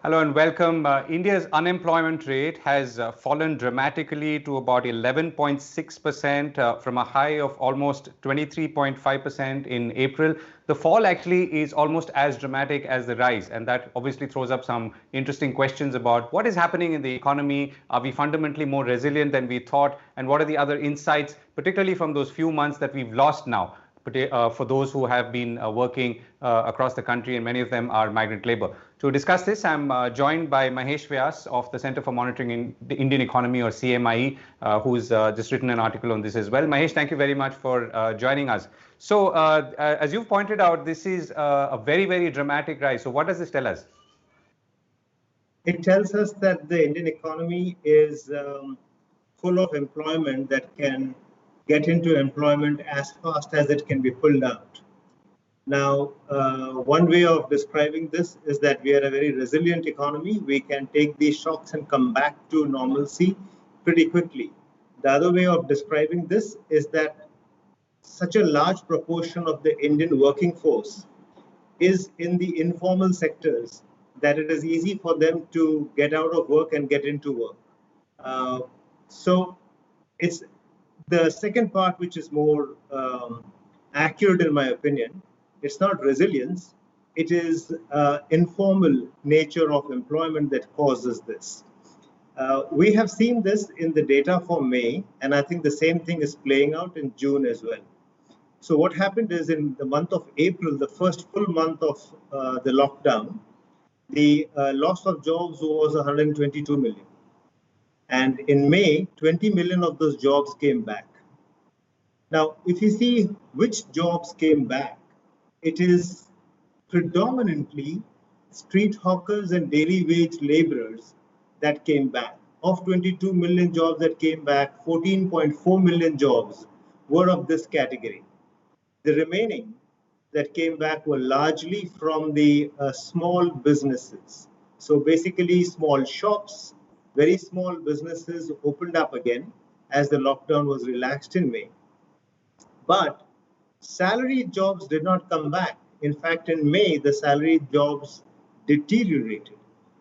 Hello and welcome. India's unemployment rate has fallen dramatically to about 11.6% from a high of almost 23.5% in April. The fall actually is almost as dramatic as the rise, and that obviously throws up some interesting questions about what is happening in the economy. Are we fundamentally more resilient than we thought? And what are the other insights, particularly from those few months that we've lost now? For those who have been working across the country, and many of them are migrant labor. To discuss this, I'm joined by Mahesh Vyas of the Center for Monitoring in the Indian Economy, or CMIE, who's just written an article on this as well. Mahesh, thank you very much for joining us. So, as you've pointed out, this is a very, very dramatic rise. So, what does this tell us? It tells us that the Indian economy is full of employment that can get into employment as fast as it can be pulled out. Now, one way of describing this is that we are a very resilient economy. We can take these shocks and come back to normalcy pretty quickly. The other way of describing this is that such a large proportion of the Indian working force is in the informal sectors that it is easy for them to get out of work and get into work. So it's the second part which is more accurate in my opinion. It's not resilience, it is informal nature of employment that causes this. We have seen this in the data for May, and I think the same thing is playing out in June as well. So what happened is in the month of April, the first full month of the lockdown, the loss of jobs was 122 million. And in May, 20 million of those jobs came back. Now, if you see which jobs came back, it is predominantly street hawkers and daily wage laborers that came back. Of 22 million jobs that came back, 14.4 million jobs were of this category. The remaining that came back were largely from the small businesses. So basically small shops, very small businesses opened up again as the lockdown was relaxed in May. But salaried jobs did not come back. In fact, in May, the salaried jobs deteriorated.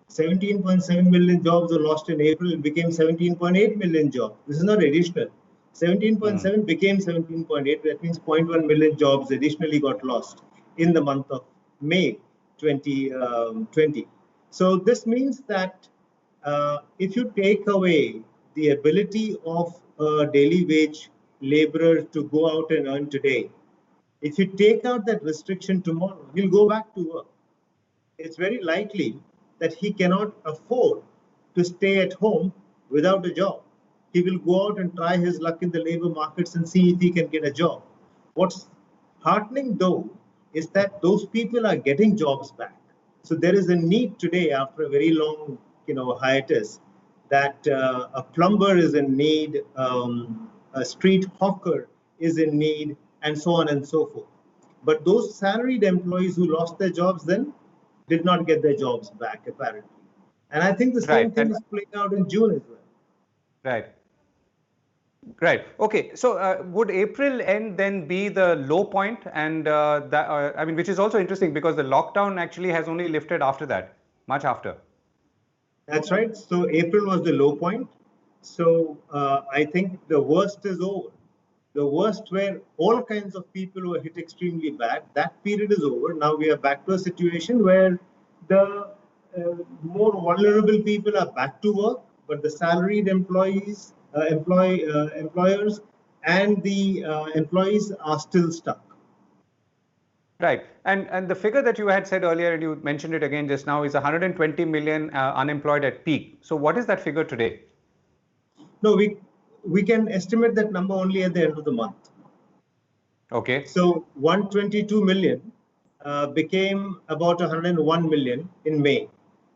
17.7 million jobs were lost in April and became 17.8 million jobs. This is not additional. 17.7 became 17.8. That means 0.1 million jobs additionally got lost in the month of May 2020. So this means that if you take away the ability of a daily wage laborer to go out and earn today, if you take out that restriction tomorrow, he'll go back to work. It's very likely that he cannot afford to stay at home without a job. He will go out and try his luck in the labor markets and see if he can get a job. What's heartening though is that those people are getting jobs back. So there is a need today, after a very long hiatus, that a plumber is in need, a street hawker is in need, and so on and so forth. But those salaried employees who lost their jobs then did not get their jobs back, apparently. And I think the same thing is playing out in June as well. Right. Right. Okay. So would April end then be the low point? And I mean, which is also interesting because the lockdown actually has only lifted after that, much after. That's right. So April was the low point. So I think the worst is over. The worst where all kinds of people were hit extremely bad, that period is over. Now we are back to a situation where the more vulnerable people are back to work, but the salaried employees, employers and the employees are still stuck. Right. And the figure that you had said earlier, and you mentioned it again just now, is 120 million unemployed at peak. So what is that figure today? No, we can estimate that number only at the end of the month. Okay. So 122 million became about 101 million in May.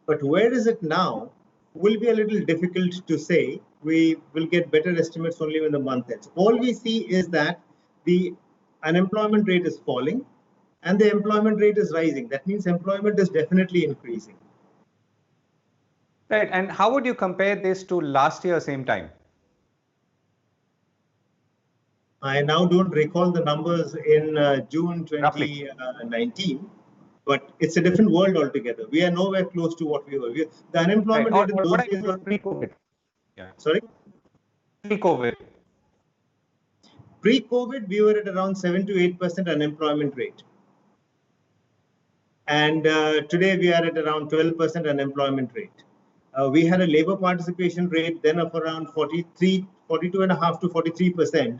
But where is it now will be a little difficult to say. We will get better estimates only when the month ends. All we see is that the unemployment rate is falling and the employment rate is rising. That means employment is definitely increasing. Right. And how would you compare this to last year, same time? I now don't recall the numbers in June 2019, But it's a different world altogether. We are nowhere close to what we were. The unemployment rate in those days was pre-COVID. Yeah. Sorry? Pre-COVID. Pre-COVID, we were at around 7 to 8% unemployment rate. And today we are at around 12% unemployment rate. We had a labor participation rate then of around 42.5 to 43%.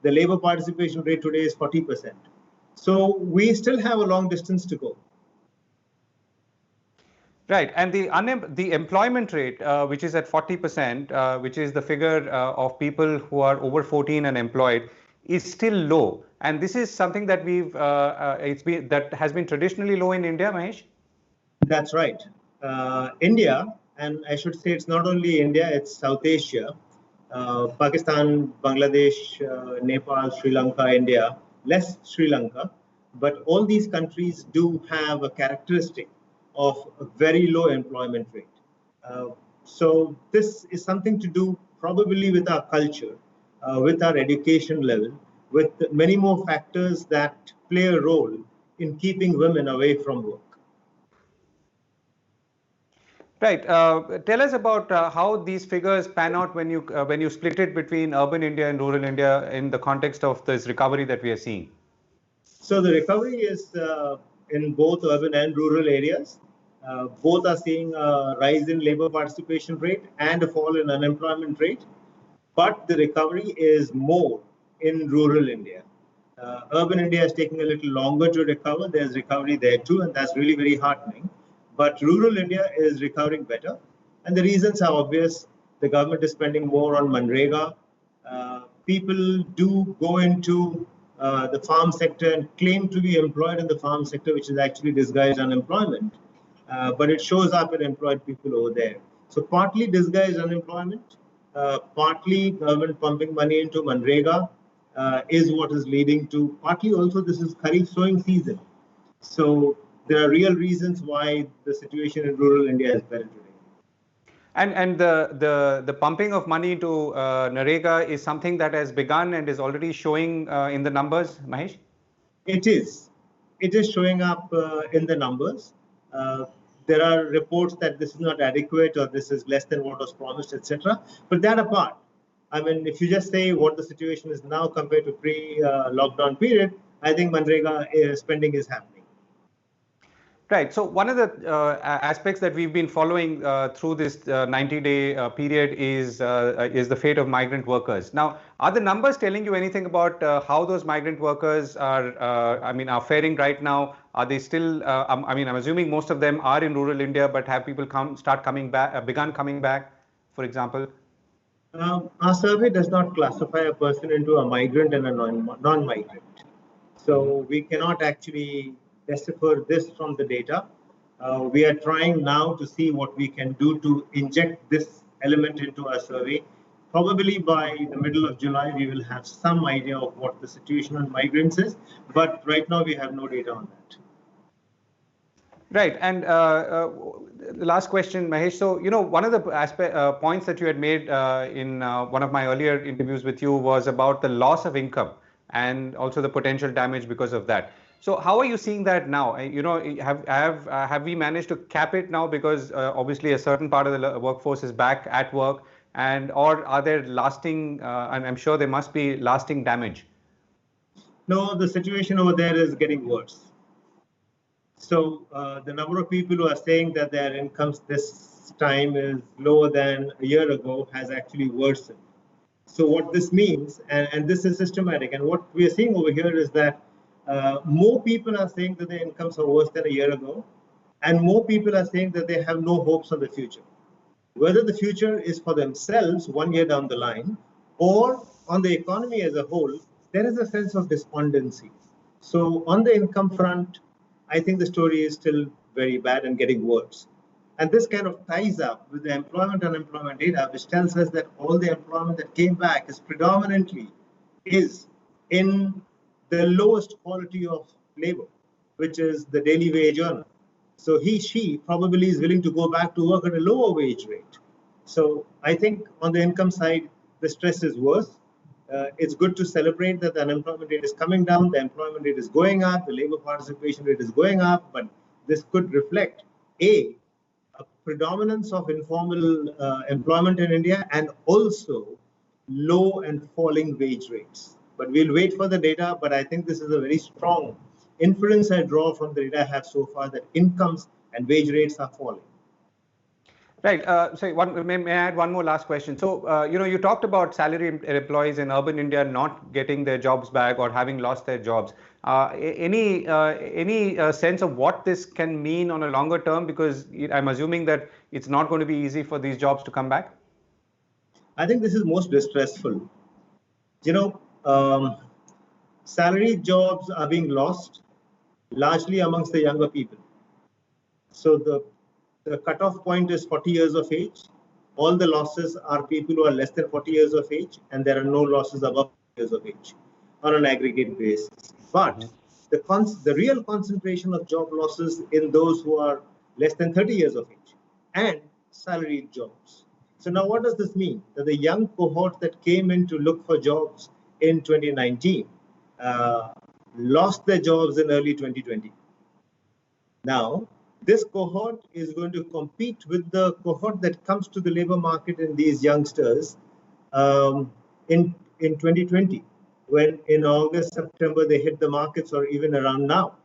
The labor participation rate today is 40%. So we still have a long distance to go. Right, and the employment rate, which is at 40%, which is the figure of people who are over 14 and employed, is still low. And this is something that that has been traditionally low in India, Mahesh. That's right. India, and I should say it's not only India, it's South Asia, Pakistan, Bangladesh, Nepal, Sri Lanka, India, less Sri Lanka, but all these countries do have a characteristic of a very low employment rate. So this is something to do probably with our culture, with our education level, with many more factors that play a role in keeping women away from work. Right. Tell us about how these figures pan out when you split it between urban India and rural India in the context of this recovery that we are seeing. So the recovery is in both urban and rural areas. Both are seeing a rise in labor participation rate and a fall in unemployment rate. But the recovery is more in rural India. Urban India is taking a little longer to recover. There's recovery there too, and that's really very heartening. But rural India is recovering better. And the reasons are obvious. The government is spending more on Manrega. People do go into the farm sector and claim to be employed in the farm sector, which is actually disguised unemployment. But it shows up in employed people over there. So partly disguised unemployment, partly government pumping money into Manrega is what is leading to, partly also this is Kharif sowing season. So there are real reasons why the situation in rural India is better today. And the pumping of money to Narega is something that has begun and is already showing in the numbers, Mahesh? It is. It is showing up in the numbers. There are reports that this is not adequate or this is less than what was promised, etc. But that apart, I mean, if you just say what the situation is now compared to pre-lockdown period, I think Manrega spending is happening. Right. So one of the aspects that we've been following through this 90-day period is the fate of migrant workers. Now, are the numbers telling you anything about how those migrant workers are faring right now? Are they still? I'm assuming most of them are in rural India, but have people begun coming back, for example? Our survey does not classify a person into a migrant and a non-migrant. So we cannot actually decipher this from the data. We are trying now to see what we can do to inject this element into our survey. Probably by the middle of July, we will have some idea of what the situation on migrants is. But right now, we have no data on that. Right. And the last question, Mahesh. So, one of the points that you had made in one of my earlier interviews with you was about the loss of income and also the potential damage because of that. So how are you seeing that now? Have we managed to cap it now, because obviously a certain part of the workforce is back at work, or are there lasting, and I'm sure there must be lasting damage? No, the situation over there is getting worse. So the number of people who are saying that their incomes this time is lower than a year ago has actually worsened. So what this means, and this is systematic, and what we are seeing over here is that more people are saying that their incomes are worse than a year ago, and more people are saying that they have no hopes on the future. Whether the future is for themselves 1 year down the line or on the economy as a whole, there is a sense of despondency. So on the income front, I think the story is still very bad and getting worse. And this kind of ties up with the employment unemployment data, which tells us that all the employment that came back is predominantly in the lowest quality of labor, which is the daily wage earner. So she probably is willing to go back to work at a lower wage rate. So I think on the income side, the stress is worse. It's good to celebrate that the unemployment rate is coming down, the employment rate is going up, the labor participation rate is going up, but this could reflect a predominance of informal employment in India and also low and falling wage rates. But we'll wait for the data, but I think this is a very strong inference I draw from the data I have so far that incomes and wage rates are falling. Right. May I add one more last question? So, you talked about salaried employees in urban India not getting their jobs back or having lost their jobs. Any sense of what this can mean on a longer term? Because I'm assuming that it's not going to be easy for these jobs to come back. I think this is most distressful. Salaried jobs are being lost largely amongst the younger people. So the cutoff point is 40 years of age. All the losses are people who are less than 40 years of age, and there are no losses above 40 years of age on an aggregate basis. But the real concentration of job losses in those who are less than 30 years of age and salaried jobs. So now what does this mean? That the young cohort that came in to look for jobs in 2019 lost their jobs in early 2020. Now, this cohort is going to compete with the cohort that comes to the labor market in these youngsters in 2020, when in August, September, they hit the markets, or even around now.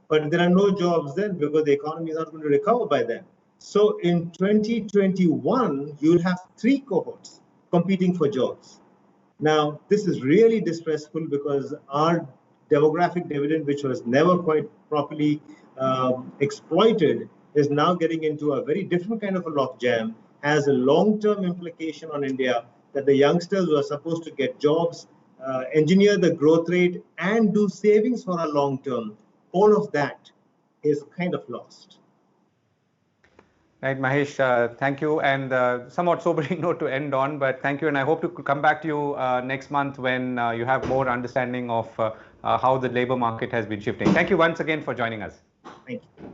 But there are no jobs then because the economy is not going to recover by then. So in 2021, you'll have 3 cohorts competing for jobs. Now, this is really distressful because our demographic dividend, which was never quite properly exploited, is now getting into a very different kind of a logjam, has a long-term implication on India that the youngsters who are supposed to get jobs, engineer the growth rate, and do savings for a long term, all of that is kind of lost. Right, Mahesh, thank you. And somewhat sobering note to end on, but thank you. And I hope to come back to you next month when you have more understanding of how the labor market has been shifting. Thank you once again for joining us. Thank you.